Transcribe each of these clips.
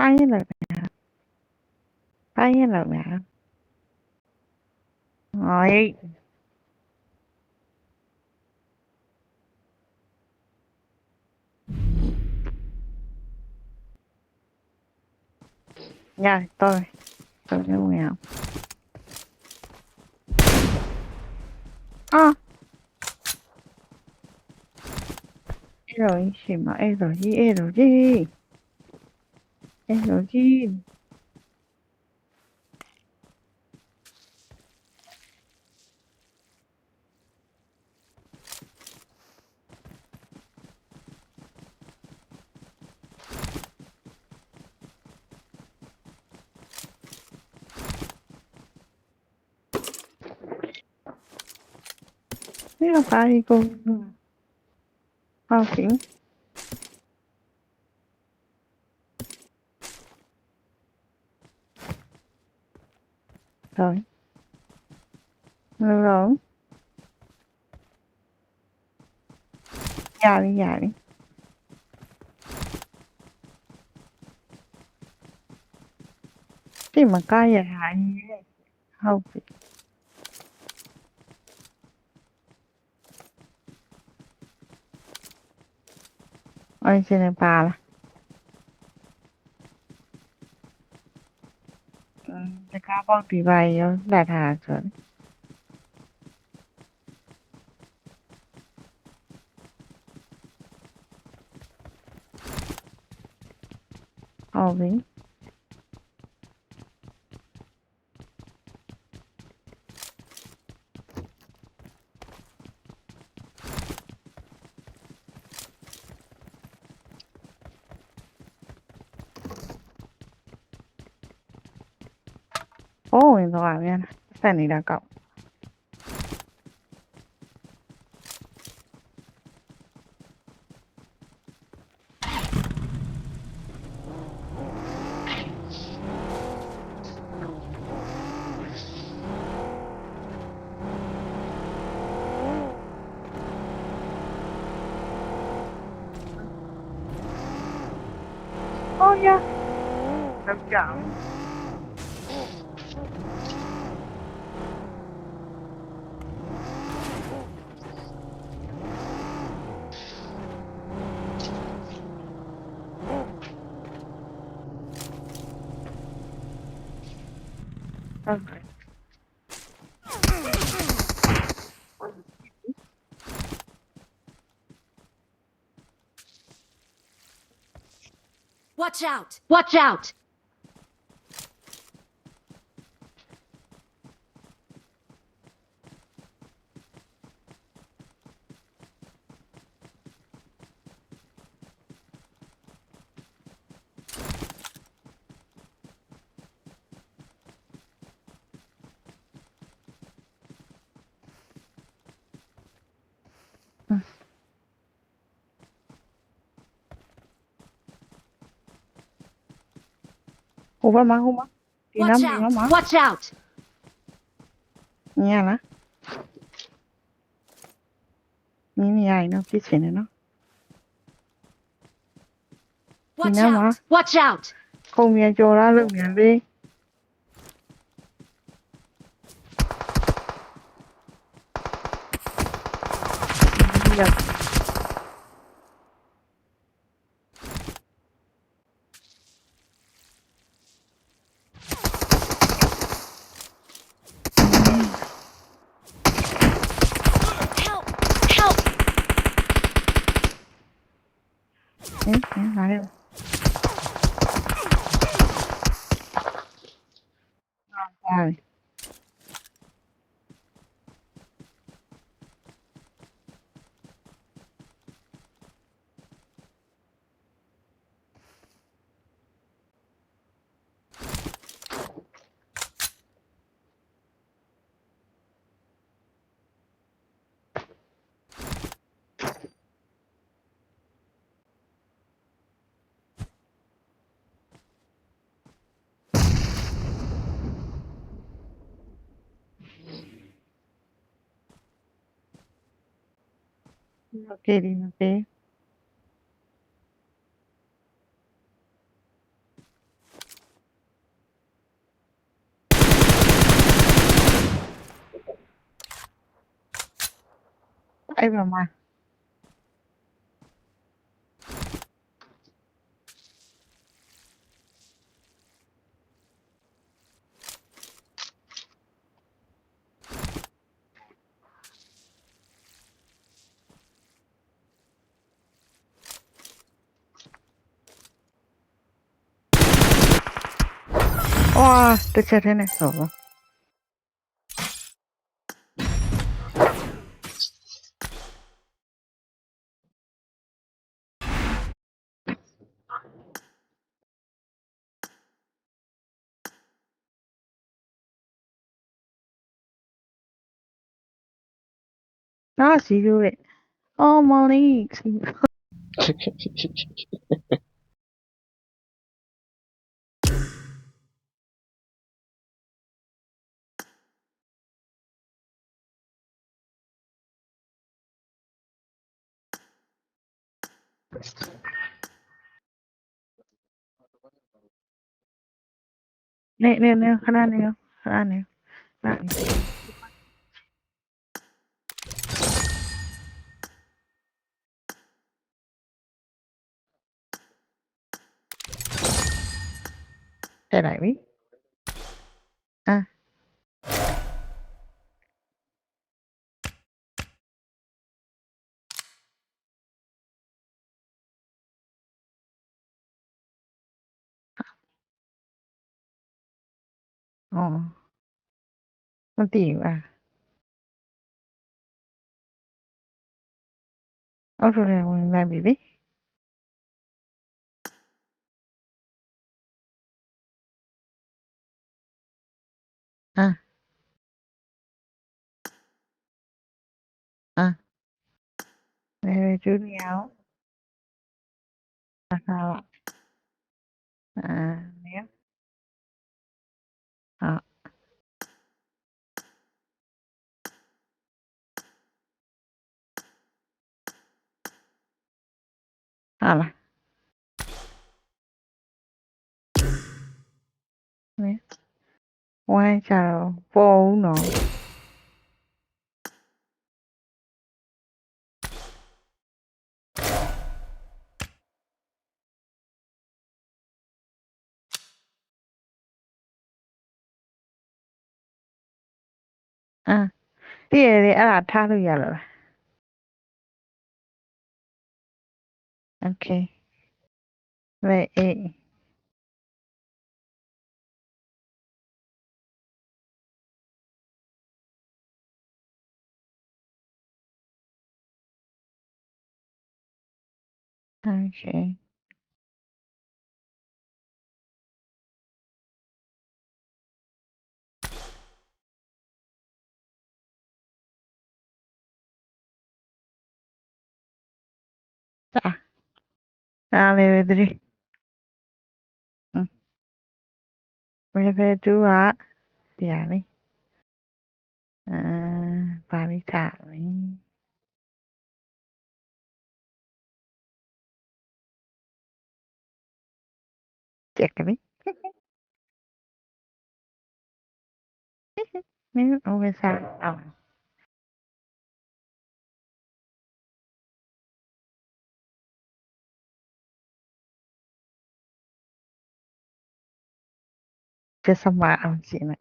Paien là paien là mẹ. Rồi, nha, tôi nhớ mèo. À, rồi, gì mà em rồi gì. Thế là phải cô. Xỉn. Rồi, rồi, dạ đi. Cái mà coi vậy hại gì vậy? Không, ôi, xin em bà là. Cái cá bông tùy bài đạt hà rồi. Ồ, đúng. Ồ, em rồi nha. Sao này đã cậu? Ô nha. Đừng chọn. Okay. Watch out! Watch out! Huma. Watch Tinam out! mama. Watch out! Nha na. Nini ai no piscine no. Watch Tinam ma. out! Watch out! Không nghe cho ra lượng miệng đi. Bây giờ Help! Help! em lại đây. Rồi. Ok đi ok. အဲ့ဘက်မှာဝါတစ်ချက်တည်းနဲ့ဆိုတော့နော်စီရိုးရဲ့အော်မော်လေးနေခဏနေခဏနေတဲ့လိုက်ပြီအော်မသိဘူးအောက်ထထဲဝင်လိုက်ပြီလေလေကျူးနေအောင်အခါနေဟာလားနေဝိုင်းချတော့ပေါ်ဦးနော်တည့်ရတယ်အဲ့ဒါထားလို့ရလား Okay. Right. Okay. Level 3. Level 2 yani. Paling kali. Cek ni. Ni over Just smart ang sina.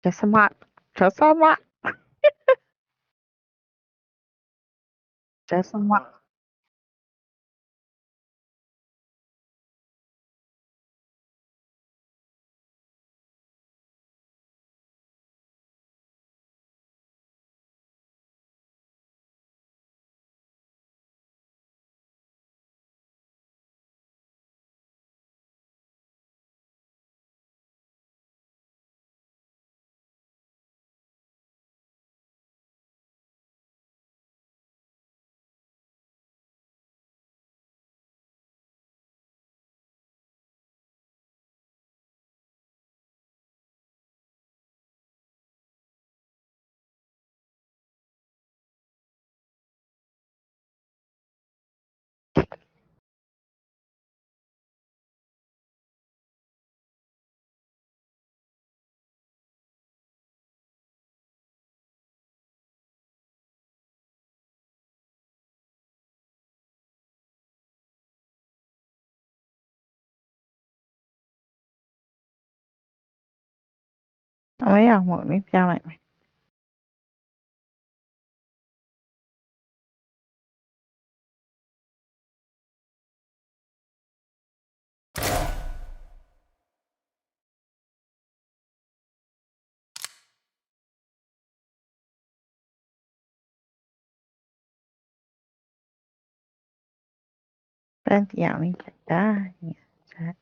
Just smart. Just smart. Just smart. အမရအောင်မို့လေပြောင်းလိုက်မယ်တန်းတရားလေးချက်တာချက်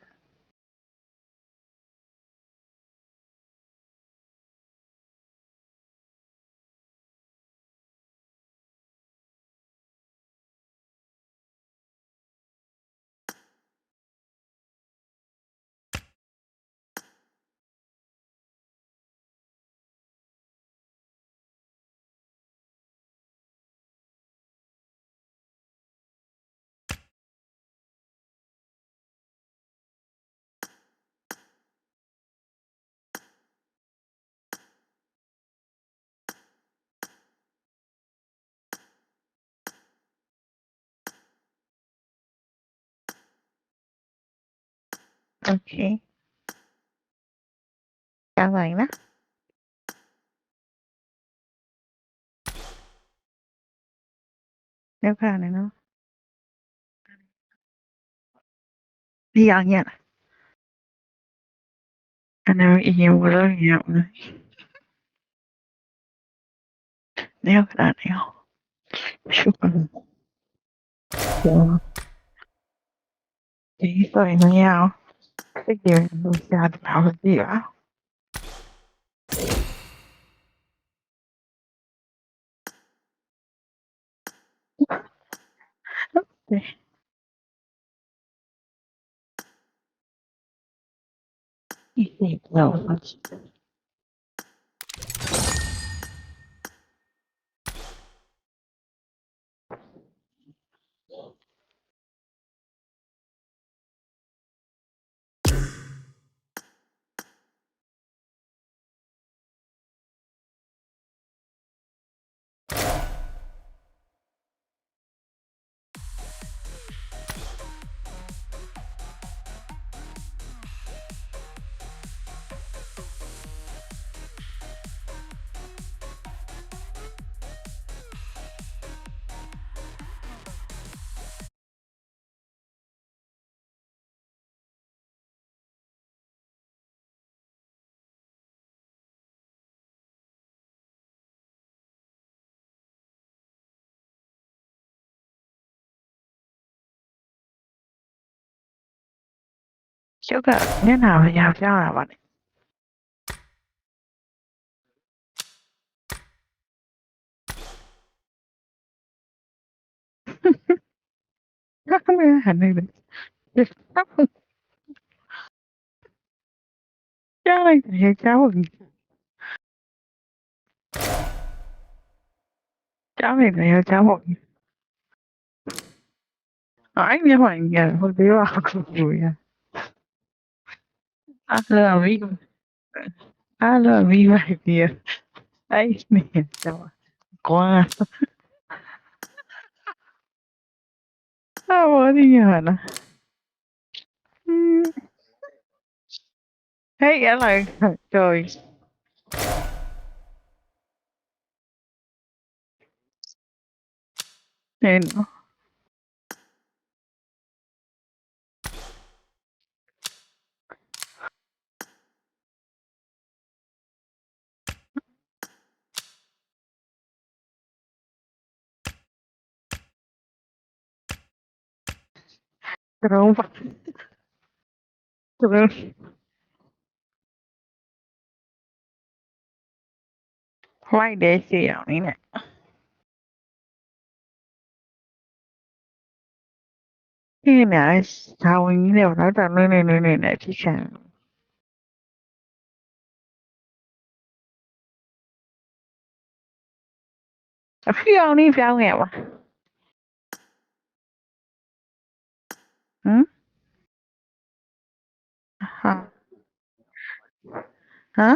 Okay. Chào bạn đó. Nếu khả này nó đi ăn nha. Anh em yêu rất nhiều nữa. Nếu khả này không. Chúc mừng. Dạ. Chỉ tôi nó nhau. Cái gì mà tôi xa được bảo là gì đó. Okay. Cái gì đâu. Chúc là như nào thì giao cho là bạn. Chắc không biết hẳn này được. Chắc không. Chắc này thì cháu. Cháu này thì cháu một. Anh như vậy nhờ không biết vào cuộc vui à. Alo amigo. Alo amigo ai dia. Ai nè. Chào. Quá. Sao đi nhờ nè. Thấy trả lời trời. Nên không phải. Quay để xỉu này nè. Cái này sao mình đều nói rằng nơi này thì sao. Phía ông đi sao nghèo à? Ừ? Hả? Hả?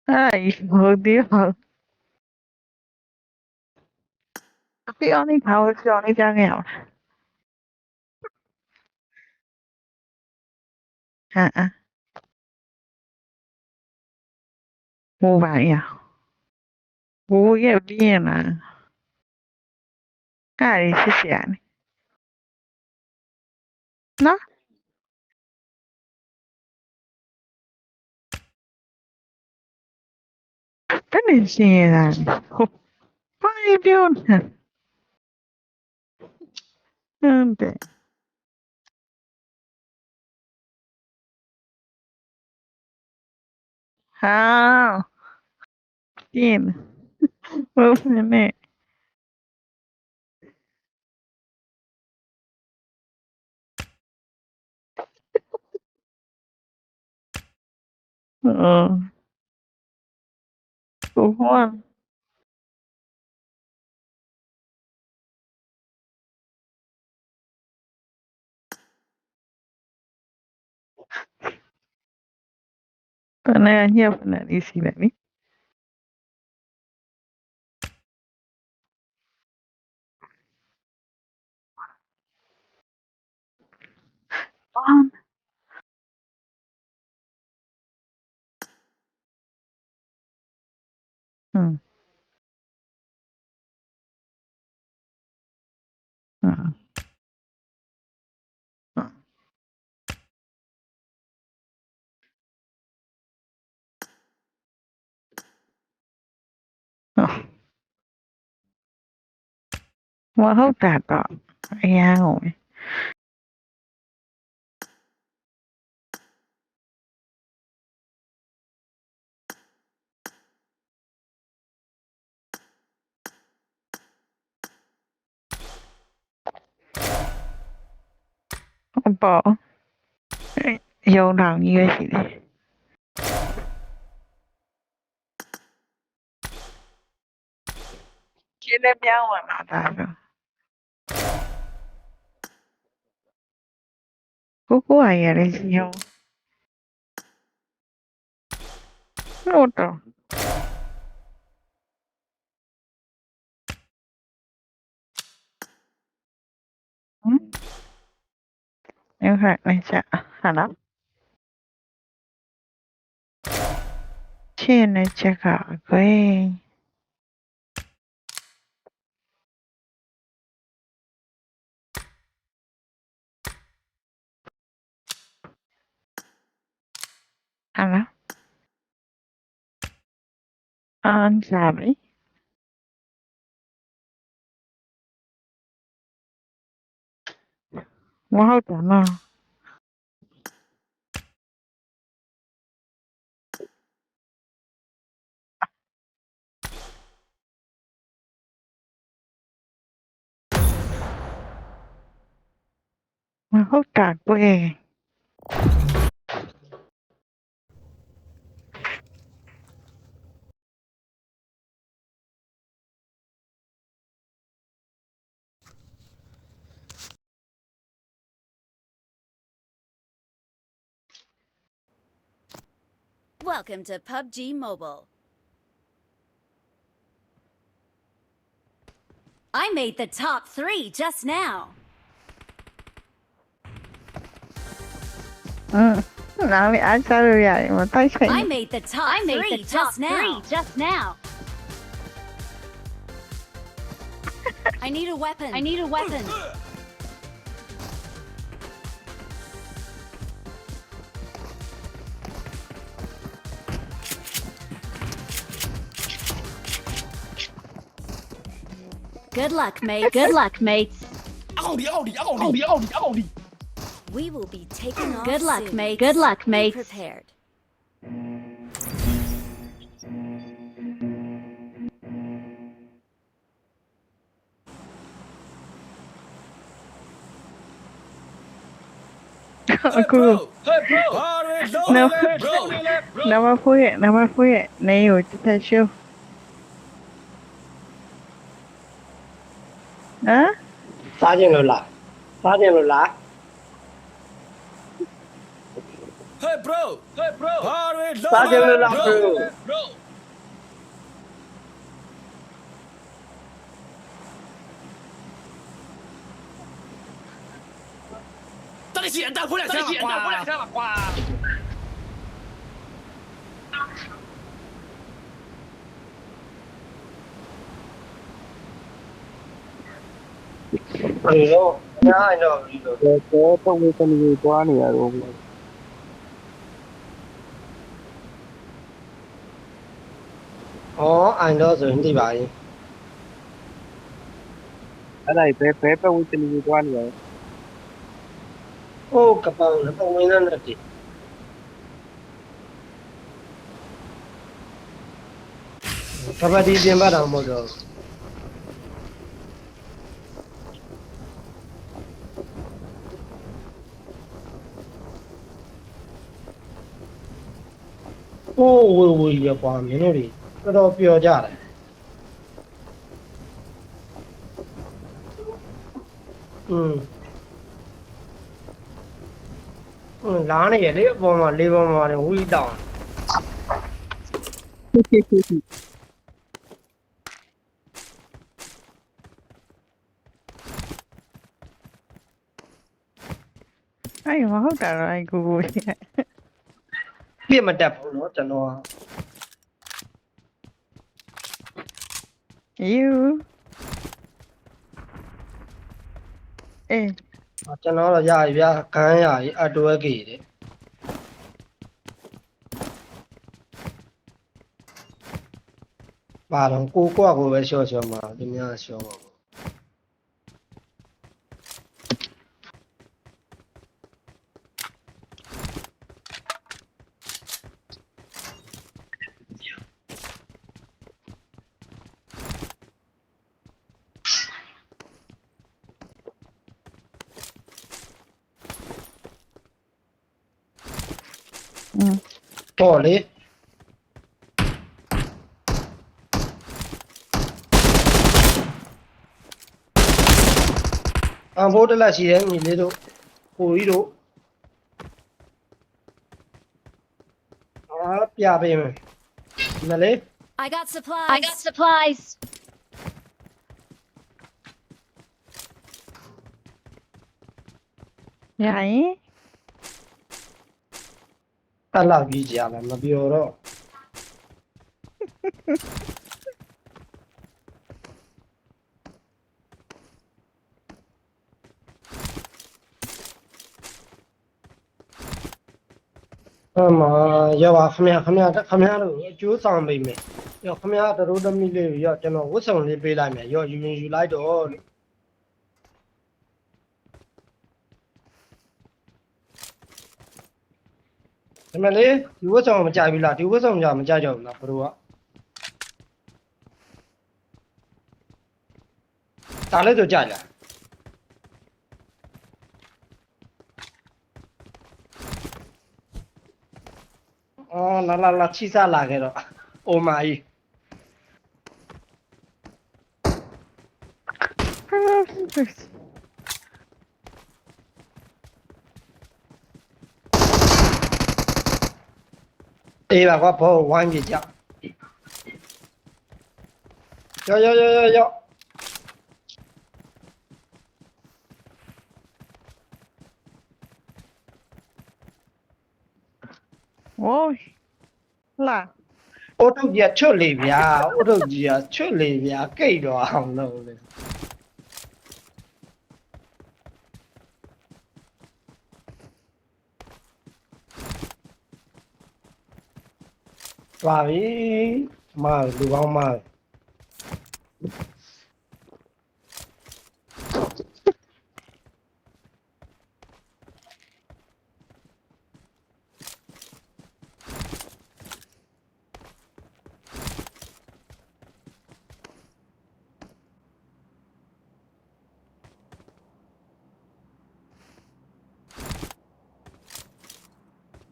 Ai, hồi tiếp hả? Phía ông đi sao phía ông đi sao nghèo à? Hả? 五百呀，五也变了，干的是谁呢？那真的是啊，快掉呢，对，好，变了，我分呢，不换，本来也不能利息了你，嗯嗯嗯嗯，我好大个，哎呀我，我宝，有两个是的，现在变我哪大个？姑姑哎呀，你是有，我懂，嗯，你看那下，好了。Cine ce cague? 好了，sorry，我好等啊，我好等贵。Welcome to PUBG Mobile. I made the top 3 just now. 哪里按下了呀？我太蠢 I 了。 made the top 3 just now. I need a weapon. I need a weapon. Good luck, mate. Good luck, mates. 奥利！ We will be taking off. Good luck, soon. mate. Good luck, Be mates. prepared. 姑，那么会，没有太秀。啊？杀进了啦！杀进了啦！ Hey bro! Hey bro! Hardware 杀进了啦 bro！ bro! 这里简单不了， ဘယ်လိုညာတော့ဒီလို တော့ဝေးနေသွားနေရတော့ ဩအိုင်တော့ဆိုရင်သိပါရင် အဲ့ဒါပဲပတ်ဝေးနေသွားနေရ ဟိုကပောင်းနဲ့ပုံမင်းနဲ့တည်းကပတိပြင်ပါတော့မဟုတ်တော့โอ้ဝေရကွာမင်းတို့တွေတော်တော်ပျော်ကြတယ်လာနေရလေအပေါ်မှာလေးပေါ်မှာဝီတောင်း အဲ့မဟုတ်တာတော့အဲ့ကိုကိုကြီး ပြစ်မတက်ဘူးเนาะကျွန်တော် ယူအေး ကျွန်တော်တော့ရပြီဗျာခန်းရပြီအတွဲကြီးတဲ့ပါတော့ကိုကွက်ကိုပဲရှော့ရှော့မှာဒီများရှော့ပါဘူးပေါ့လေအဖိုးတလက်ရှိတယ်ညီလေးတို့ကိုကြီးတို့ပြပေးမယ်မလေး I got supplies. I got supplies. ရရင် တက်လောက်ကြီးကြလားမပြောတော့အမရောပါခမရတို့အကျိုးဆောင်ပေးမယ်ရောခမရတို့သမီးလေးရောကျွန်တော်ဝတ်ဆောင်လေးပေးလိုက်မယ်ရောယူရင်ယူလိုက်တော့လို့ဒီမလေးဒီဝတ်ဆောင်မကြိုက်ဘူးလားဒီဝတ်ဆောင်ကြမကြိုက်ကြဘူးလားဘတို့ကဒါလည်းတော့ကြိုက်လားအော်လာချိစားလာခဲ့တော့အိုမာကြီးအေးပါကွာဘောဝိုင်းပြကြရောโอ้ยလာ အိုထုတ်ကြီးချွတ်လေဗျာအိုထုတ်ကြီးချွတ်လေဗျာကိတ်တော့အောင်လို့လေပါပြီမာလူကောင်းမာ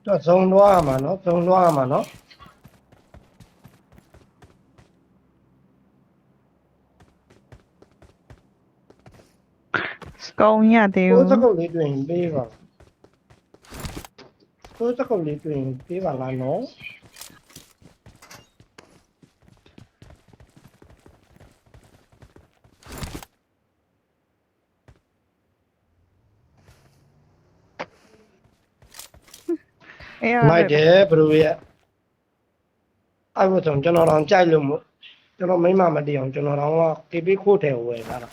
တော့ဇုံသွားရမှာနော်ဇုံသွားရမှာနော်စကောင်းရသေး ကို ဘူး စကုတ်လေးတွင်ပေးပါကိုစကုတ်လေးတွင်ပေးပါလားနော်အေး မိုက်တယ်ဘရိုရဲ့အဲ့ဘုံကျွန်တော်တော့ကြိုက်လို့မို့ကျွန်တော်မိမမတည်အောင်ကျွန်တော်တော့ကေပေးခိုးတယ်ဝယ်လာတာ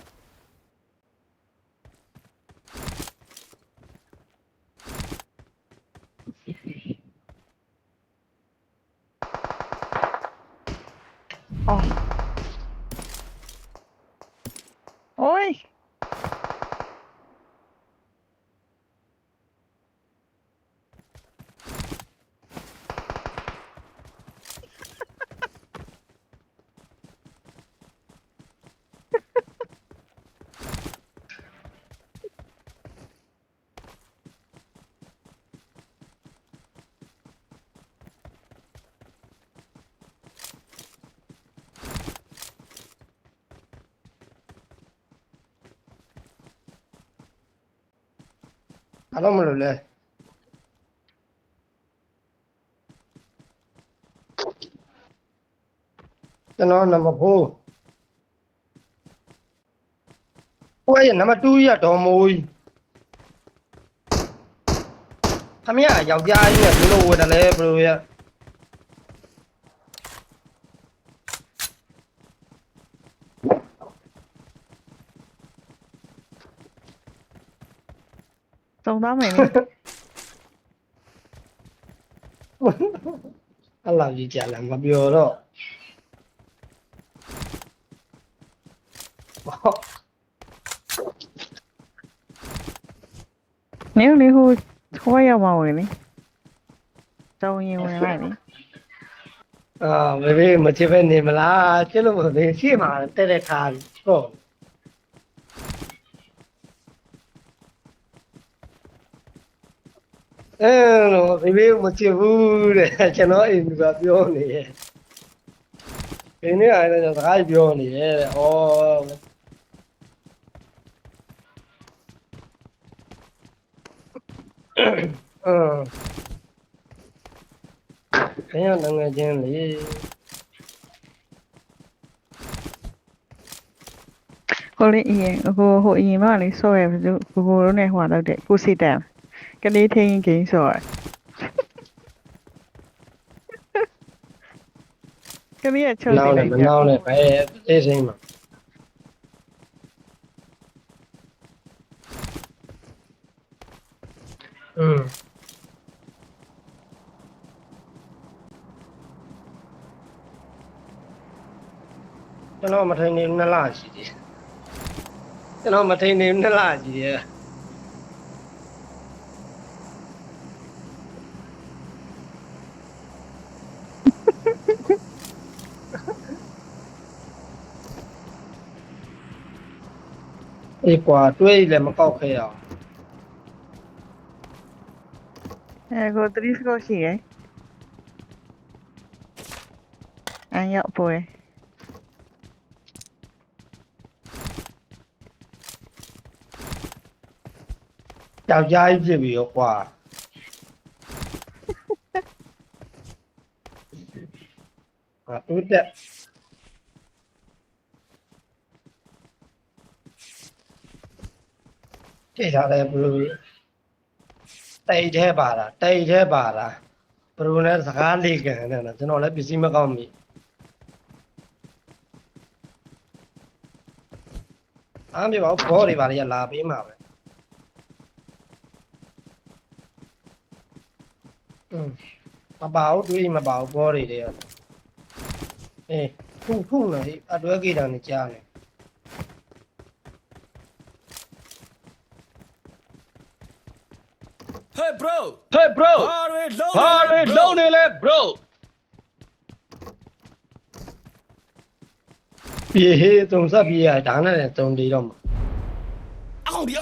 ဘာလို့မလို့လဲကျွန်တော်နံပါတ်4ဟိုရဲ့နံပါတ်2ရဒေါ်မိုးကြီးခမရယောက်ျားကြီးနဲ့ဘယ်လိုဝယ်တယ်လဲဘယ်လိုရစုံသားမယ်နိ အဲ့လောက်ကြီးကြာလာမပြောတော့ဟော နင်လေဟိုခွဲရောက်မှာဝင်နိစုံရင်ဝင်လိုက်နိ ဘေဘေမချစ်ပဲနေမလားကျလို့မသိရှေ့မှာတဲ့ခါတော့လို့ဘေဘေမချစ်ဘူးတဲ့ကျွန်တော်အိမ်ကပြောနေရဲ့ဒီနေ့အားလည်းစကားပြောနေရဲ့ဩဘယ်ရငယ်ချင်းလေ ကိုလေးအရင်ဟိုအရင်တော့လေဆော့ရဘူးကိုတို့နဲ့ဟိုလောက်တဲ့ကိုစီတန်ကလေးထင်းဂိမ်းဆော့ရကလေးကချော့ နောက် နေ နဲ့ လိုက် မနောက်နဲ့ပဲအေးစိမ့်မှာကျွန်တော်မထိုင်နေ2လရှိတယ်ကျွန်တော်မထိုင်နေ2လရှိတယ်အေးကွာတွေးလည်းမကောက်ခဲ့ရအောင် ကို30စကောရှိရယ်အန်ရောက်ပွဲ ယောက်ျားကြီးဖြစ်ပြီရောကွာတူတက်ထိထားတယ်ဘလို့တိတ်ထဲပါတာဘလို့နဲ့စကားလေးကန်တယ်နော်ကျွန်တော်လည်းပစ္စည်းမကောင်းပြီအားမပါဘူးဘောတွေပါလေလာပေးမှာပဲမပါဘူးတွေးမပါဘူးဘောတွေတွေအေးဖုန်းနေအတွဲကြည့်တာနေကြားနေ Hey bro ဘာတွေလုံးနေလဲ bro ပြေဟေးသုံးဆက်ပြေးရဒါနဲ့လည်းသုံးတီးတော့မှာ အောက်ဒီ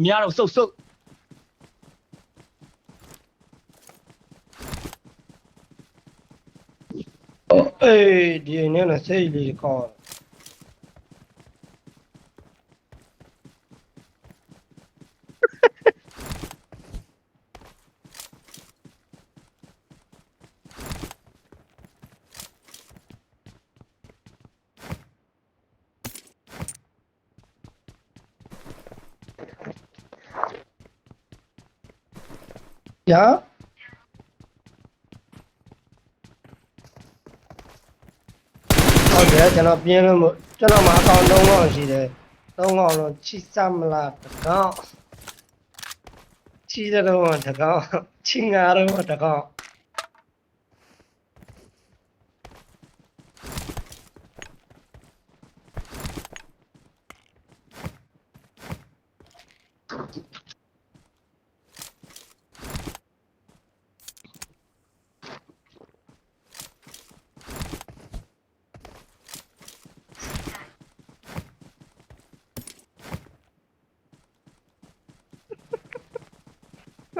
မြတော့ဆုတ် အေးဒီနေ့နဲ့စိတ်လေးကောင်းရဟုတ်တယ်ကျွန်တော်ပြင်းလို့ကျွန်တော်မှာအကောင်3កောင်ရှိတယ်3កောင်လုံးချိစမလားတကောင်ချိတဲ့တော့တကောင်ချိငါတော့တကောင်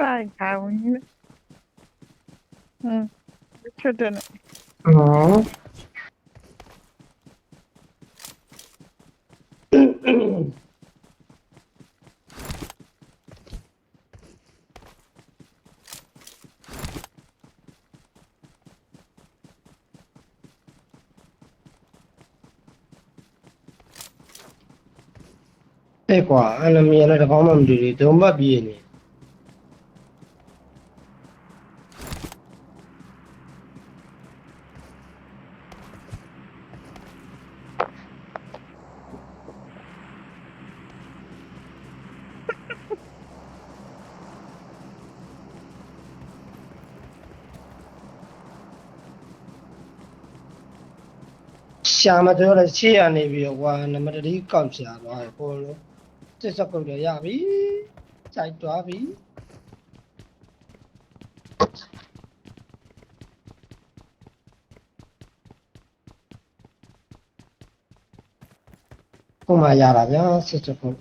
လိုက်ခိုင်းဝင်ချွတ်တယ် တဲ့ကွာအဲ့လိုမြင်လည်းတကောင်းမှမတူဘူးဒုံဘတ်ပြေးနေရှာမပြောလဲရှေ့ရနေပြီးတော့ကွာနံပါတ်3ကောက်ရှာသွားတယ်ပေါ်လို့စစ်စက်ကုတ်ရပြီစိုက်သွားပြီခုမှရတာဗျာစစ်စက်ကုတ်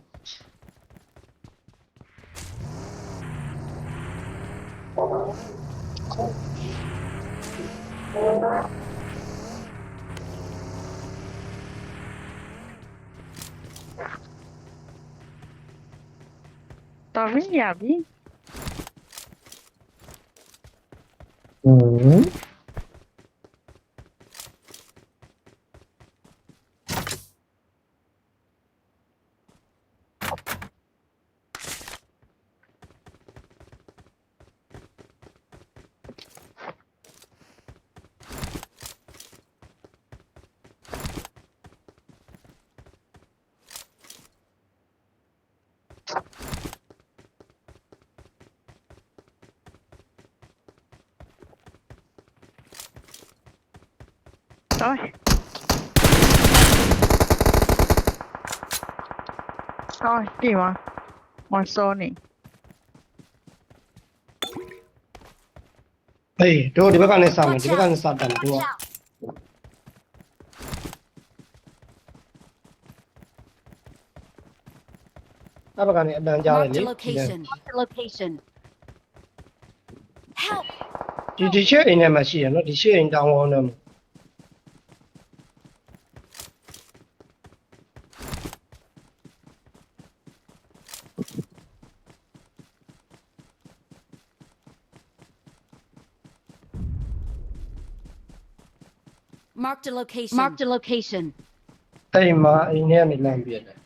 တော်ပြီရပြီ Rồi. Thôi, gì mà. Một số này. ဟေးတို့ဒီဘက်ကနေစမယ်ဒီဘက်ကနေစတယ်တို့ Watch က out! အဲ့ဘက်ကနေအတန်ကြားတယ် Marked လေ a location. Marked a location. Help! ဒီရှေ့အိမ်ထဲမှာရှိရနော်ဒီရှေ့အိမ်တောင်းဝန်းထဲမှာ Marked a location. Marked a location. အဲ့မှာအိမ်ထဲကနေလမ်းပြတယ်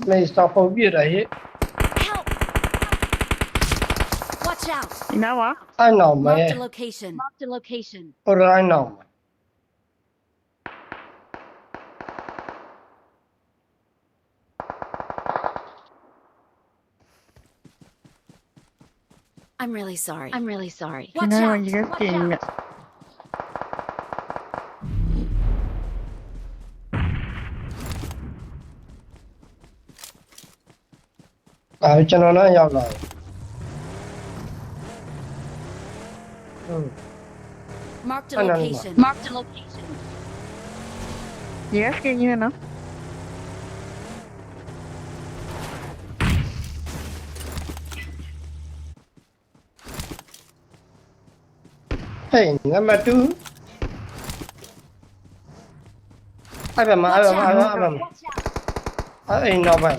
မေးစတော့ပုံပြတယ်ဟဲ့ Help! Watch out! Đi nào hả? အဲ့နောက်မဲ Marked a location. Marked a location. ဟိုရိုင်းနောက်မှာ I'm really sorry. I'm really sorry. Đi Watch nào out! gì cái Watch chuyện out! nè. Cho nó nhau rồi Marked a Ano naman? location. Marked a location. Gì cái kia như thế nào? Hey, nga mà tu ai mà ai Watch mà out! ai mà Watch out! ai nào vậy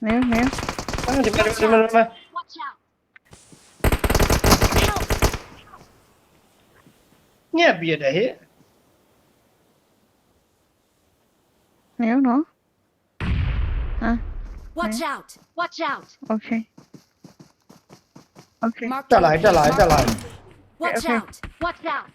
Nếu nếu. đi mà Watch out! Help! nghe bịa đấy Nếu nữa. À, Watch out! Watch out! ok. Ok. Marked trở a lại location. Watch Okay. out! Watch out!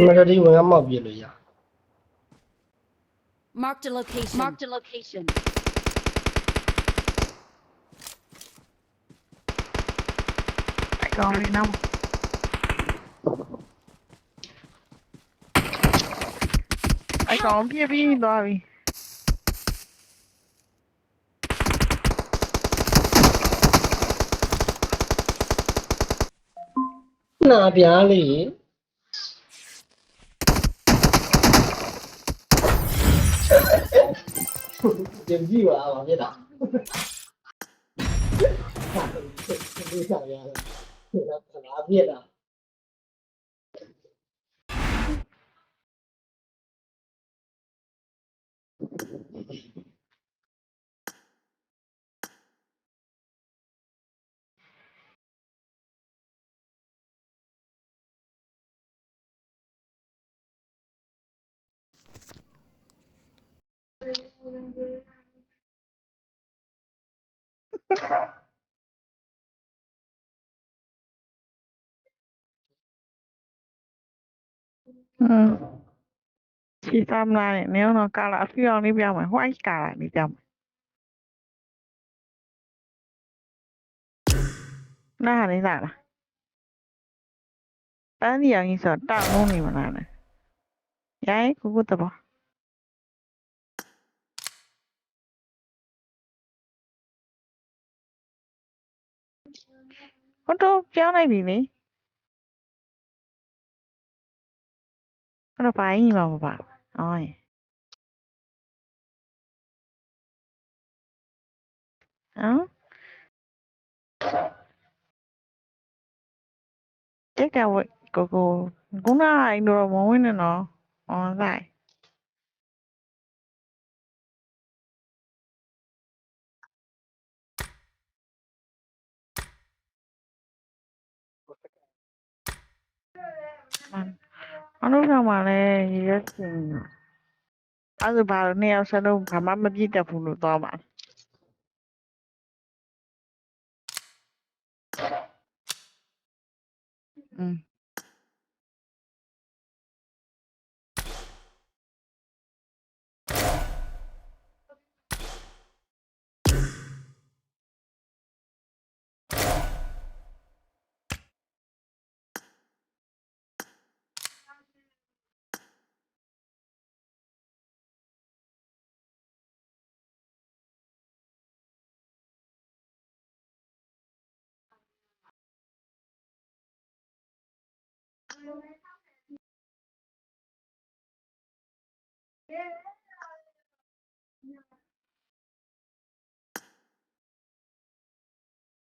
mà ra đi mà mà bịa rồi à Marked a location. Marked a location. Lại còn đi đâu? Lại còn kia đi rồi. နာပြားလေး ပြန်ကြည့်ပါပါပြတာဒီစားရတယ်ဒါကနာပြတာ chị Tâm này nếu nó cao là phi on đi biểu mà hoài cả lại đi chồng nó hẳn đi lại là ta đi ăn sợ tao luôn đi mà lại này giấy của tập à con trâu chéo này bị ní nó phải gì mà bảo ôi đó chắc là vậy cô cũng nói đồ mối nữa nó lại nó lúc nào mà này gì đó thì ở bà neo sao đâu phải mắt mất gì phụ nữ to mà ừ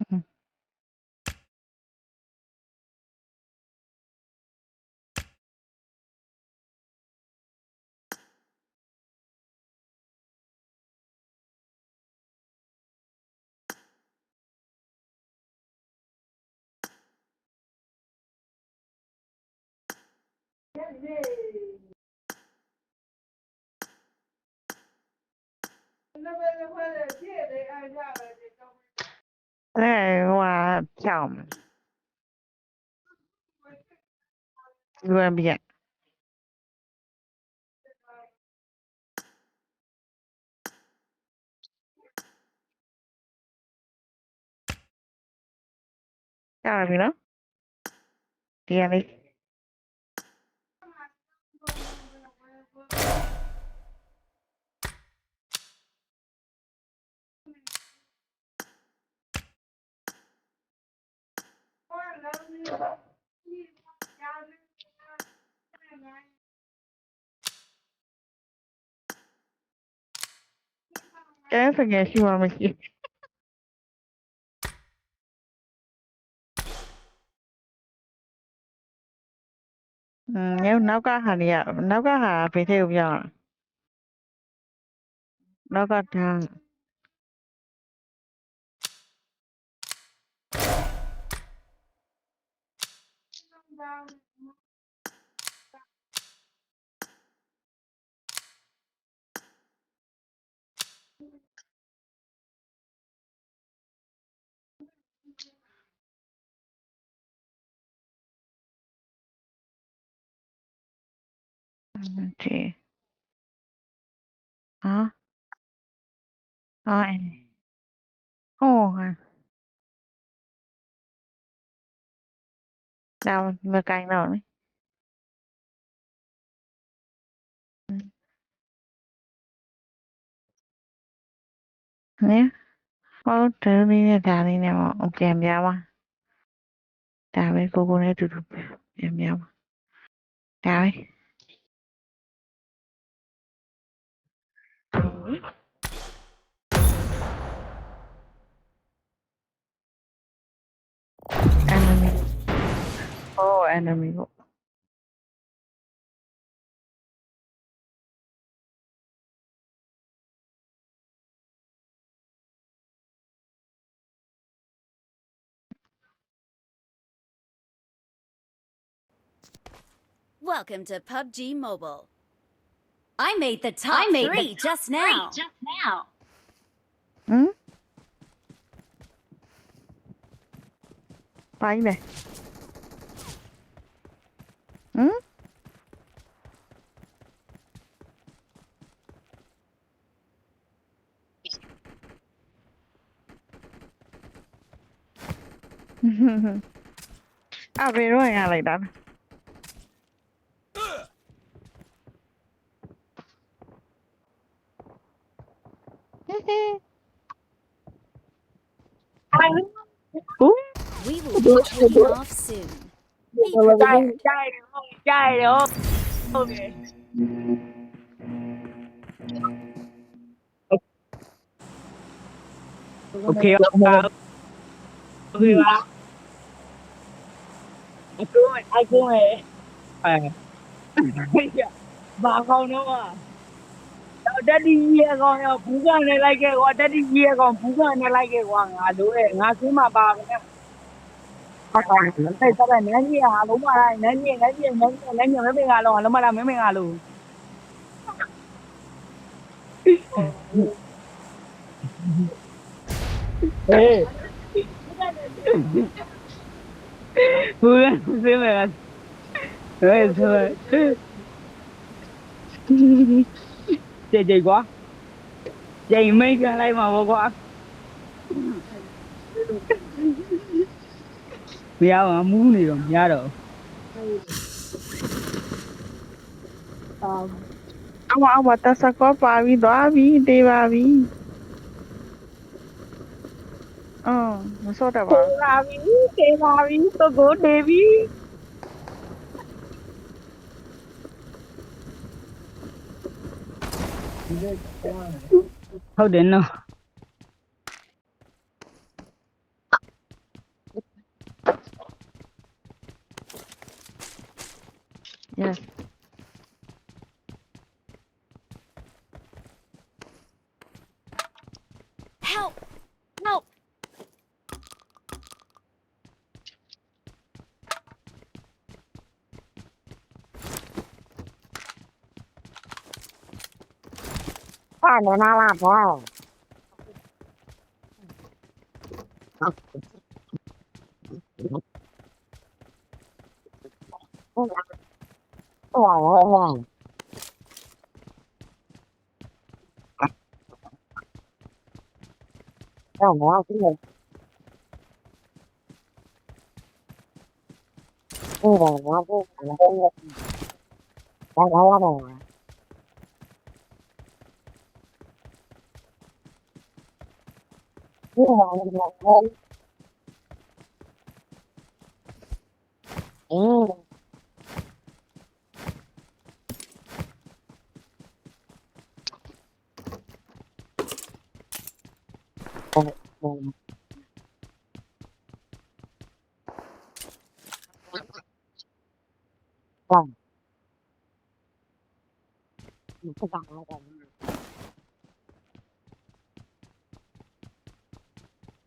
ừ thế này qua chồng vừa bị sao là bị nó thì đi cái phải nghe xin mà mình nếu nấu cá hả nè nấu cá hả phải theo giờ nó có thằng chị hả ai ồ hả đâu mà cạnh đâu đấy nhé ô trời đi nè thà đi nè mà ông kèm ra mà ဒါပဲကိုနဲ့အတူတူပဲမြန်မြန်ပါဒါပဲenemy enemy ပေါ့ Welcome to PUBG Mobile. I made the top three just now. ဟမ်ပိုင်းလေဟမ်အဘယ်တော့ရလိုက်တာလဲဟူး We will be taking off soon. Be prepared. ကြိုက်ရောဟုတ်တယ်โอเคပါโอเคပါအခုဘာကောင်းတော့တက်တီကြီးရကောင်ရောဘူးကနေလိုက်ခဲ့ကွာတက်တီကြီးရကောင်ဘူးကနေလိုက်ခဲ့ကွာငါလိုရဲ့ငါဆင်းမှာပါပဲဟုတ်ကဲ့အဲ့ဒါနဲ့နန်းကြီးဟာလုံးမလိုက်နန်းကြီးမင်းမင်းကလုံးလုံးမလာမင်းမင်းကလုံးဟေးဘူးဆင်းမယ်ဟေးဆိုကြိတ်ကွာကြိတ်မိတ်ကလိုက်မှာပေါ့ကွာမရပါမူးနေတော့မရတော့အမတစကောပါပြီးသွားပြီတေးပါပြီမစောတပါ လာပြီတေးပါပြီကိုတေးပြီဟုတ်တယ်နော် yes Help! Help!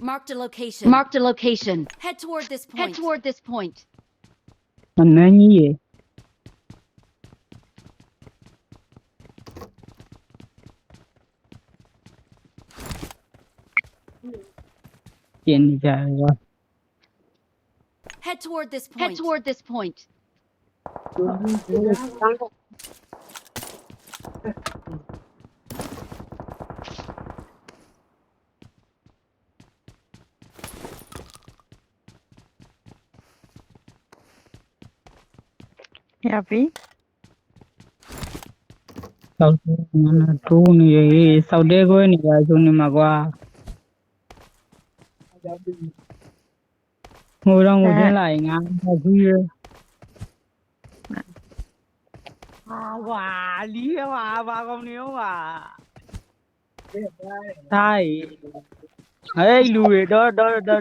Marked a location. Marked a location. Head toward this point. Head toward this point. နန်းကြီးရေကျင်းကြရော Head toward this point. Head toward this point. ရပြီ စောက်နာတိုးနေရေစောက်တဲခွဲနေပါဆိုနေမှာကွာ ငိုတော့ငိုချင်းလိုက်ငါမဘူးရဟာကွာလီးရပါဘာကောင်နေရောပါတိုင်းဟဲ့လူတွေတော့လိုက်တော့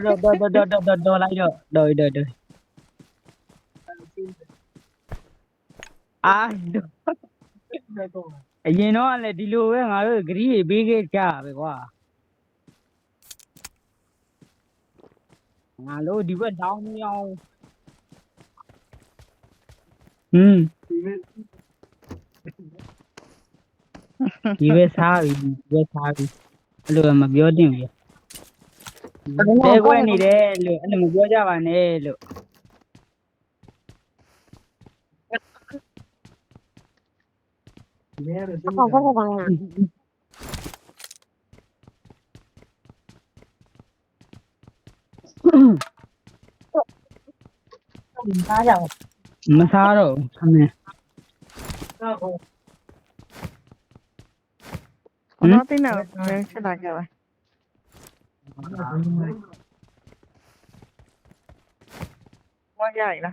အာအရင်တော့လည်းဒီလိုပဲငါတို့ဂရီးပေးခဲ့ကြပဲကွာငါတို့ဒီဘက်တောင်းမအောင်ဒီဘက်စားပြီအဲ့လိုမပြောတင်ဘူးတဲခွဲနေတယ်လို့အဲ့လိုမပြောကြပါနဲ့လို့ မစားတော့ခမင်း nó tí nào rồi sẽ đặt rồi quá dài đó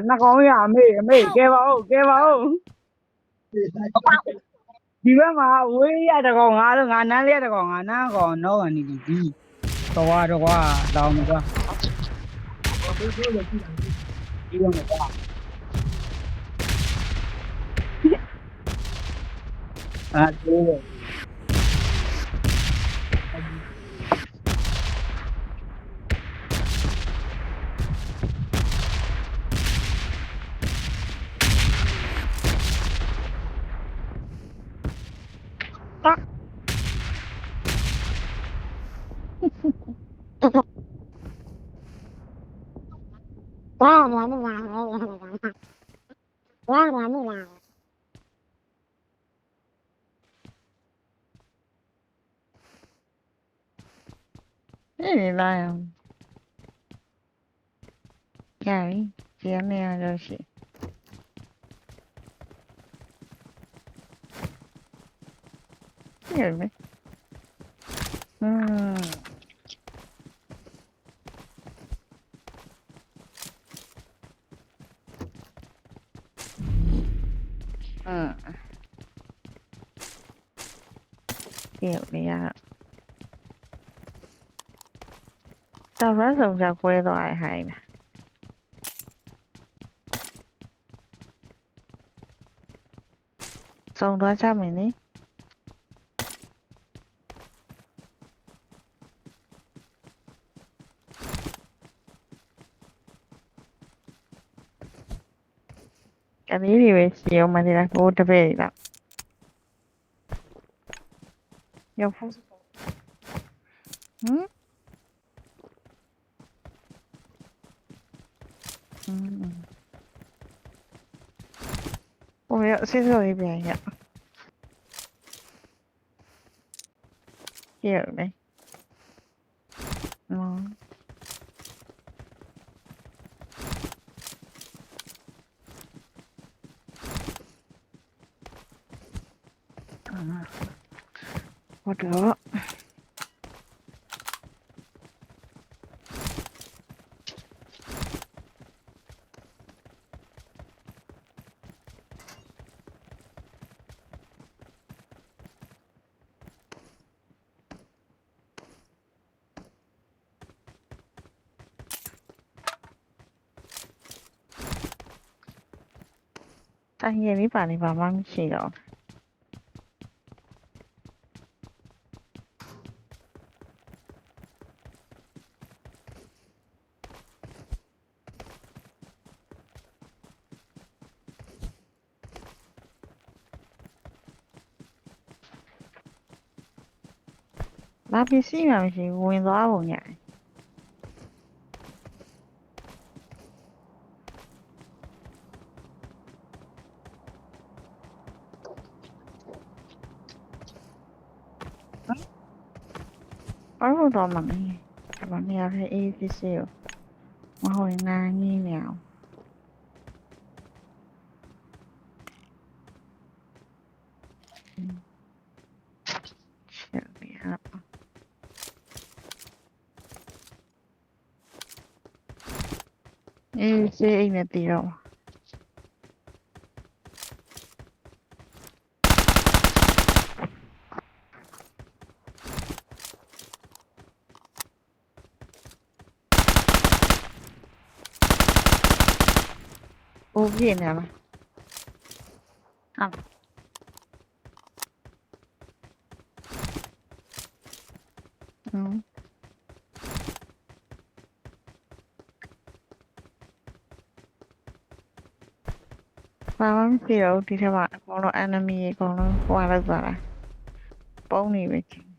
nó con nhà mẹ kêu vào đi bên mà ui ya được con ngà luôn ngà nán liệt được con ngà nán còn nó còn đi qua đâu mà qua đi bên mà qua à đúng cái gì là cái chị em nè rồi chị cái gì vậy kiểu này à tao rất dùng trà quê loại hay nè xong đó cho mình đi cái này thì về chiều mà thì là cô trở về đó nhiều phút ôi xin rồi về nhỉ kiểu đây What the? Anh nghe mấy bạn này vào mang chỉ đó. Ba PC mà mình chỉ nguyên gió bộ nhảy. ဘာလို့တော့မလဲဒါမှမရဖအေးစစ်စစ်ကိုမဟုတ်ရင်ငါငင်းနေအောင်ချက်ပြရပါအေးစစ်အိမ်နဲ့တည်တော့အိုးပြင်းနေလားဟုတ်ဘာမှမဖြစ်တော့ဒီထက်မှအကုန်လုံး enemy အကုန်လုံးဟိုလောက်သွားတာပုံနေပဲချင်း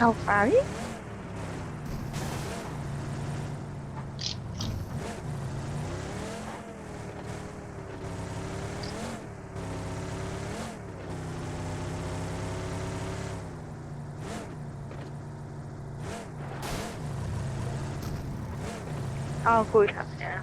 How far? Oh, good. Yeah.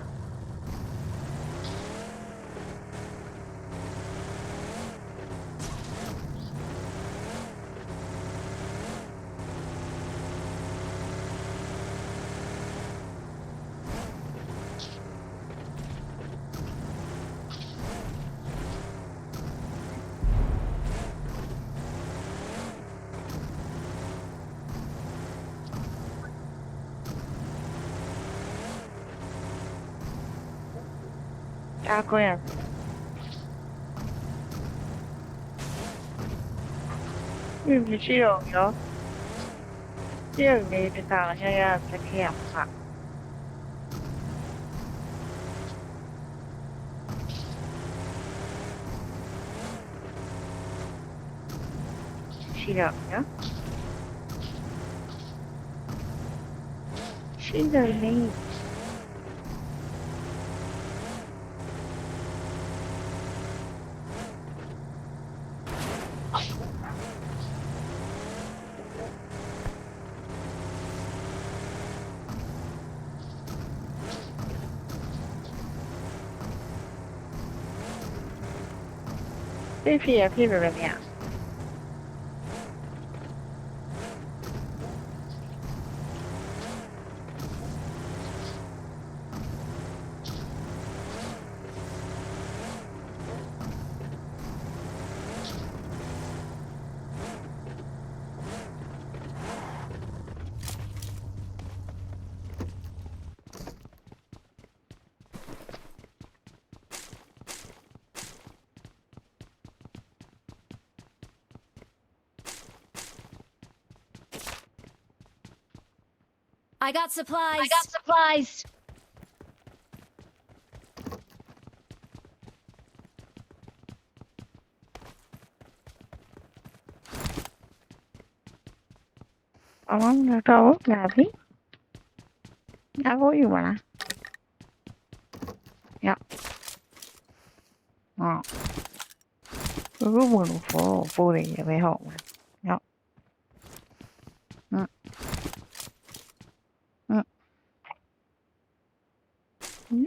Ako yan.မရှိတော့ဘူးနော်။ပြုတ်နေတာရရစခဲ့ရမှာရှိတော့နော်။ရှိတယ်လေ။ ဟ စစ်ဖြစ်ရဖြစ်လို့လည်းမရ I got supplies. I got supplies. nó trâu là phí đã có yêu mà nè dạ cứ buồn phố này về họ mà dạ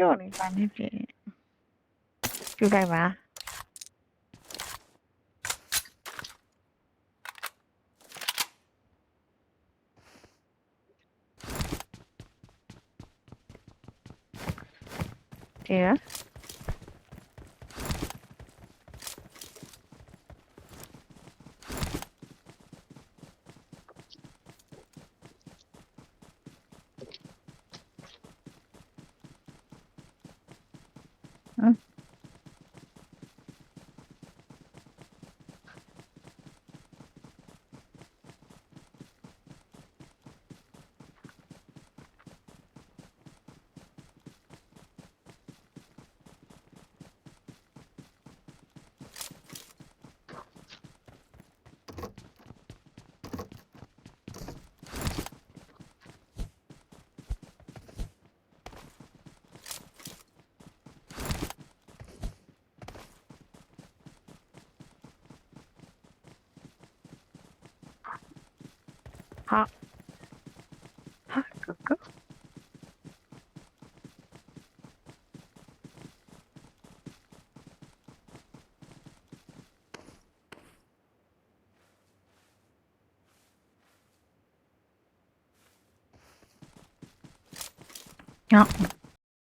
rồi này bạn hết chị chú đây mà chị á hả hả cực Dạ.